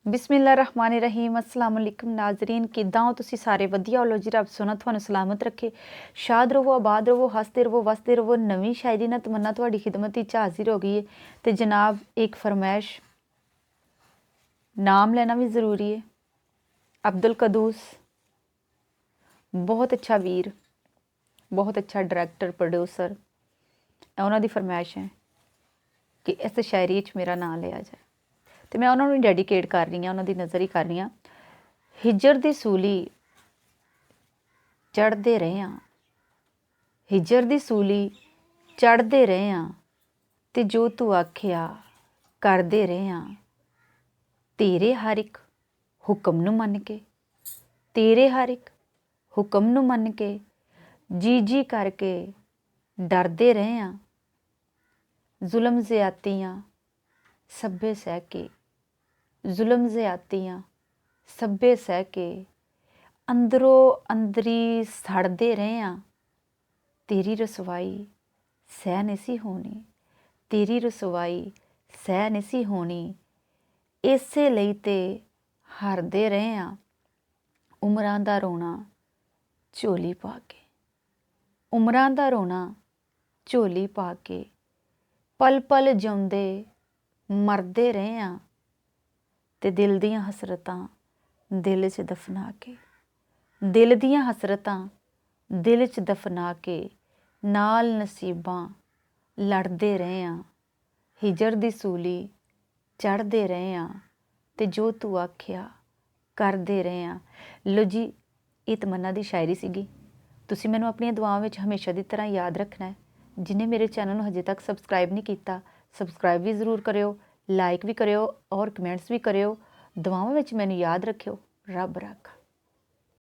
बिस्मिल्लाहिर्रहमानिर्रहीम अस्सलाम वालेकुम नाजरीन किद्दां हो तुसी सारे वधिया हो लो जी रब सोना तुहानू सलामत रखे शाद रवो आबाद रवो हसते रवो वसते रवो। नवीं शायरी ना तमन्ना तुहाडी खिदमत विच हाजिर हो गई है तो जनाब एक फरमाइश नाम लेना भी ज़रूरी है। अब्दुल कदूस बहुत अच्छा वीर बहुत अच्छा डायरैक्टर प्रोड्यूसर उन्हां दी फरमाइश है कि इस शायरी च मेरा नाम लिया जाए तो मैं उन्होंने डेडिकेट कर रही हाँ उन्होंने नज़र ही कर रही हाँ। हिजर दी सूली चढ़ते रहे हाँ हिजर दी सूली चढ़ते रहे हाँ ते जो तू आखिया करते रहे हाँ तेरे हर एक हुक्म नूं मन के तेरे हर एक हुक्म नूं मन के जी जी करके डरते रहे हाँ जुल्म ज़्यादतियाँ सभे सह के जुल्म ज़्यादतियाँ सभे सह के अंदरों अंदरी सड़ते रहे हाँ तेरी रसवाई सह नहीं सी होनी तेरी रसवाई सह नहीं सी होनी इसे लई ते हारदे रहे हाँ उमरां दा रोना झोली पा के उमरां दा रोना झोली पा के पल पल जिउंदे मरदे रहे हाँ ते दिल दियां हसरतां दिल च दफना के दिल दियां हसरतां दिल च दफना के नाल नसीबां लड़दे रहे हाँ हिजर दी सूली चढ़ते रहे हाँ ते जो तू आखिया करते रहे हाँ। लो जी ये तमन्ना दी शायरी सीगी तुसी मैनूं अपणियां दुआवां विच हमेशा दी तरह याद रखना है। जिन्हें मेरे चैनल नूं हजे तक सबसक्राइब नहीं किया सबसक्राइब भी ज़रूर करियो लाइक भी करियो और कमेंट्स भी करियो। दुआवां विच मैनूं याद रखियो। रब राखा।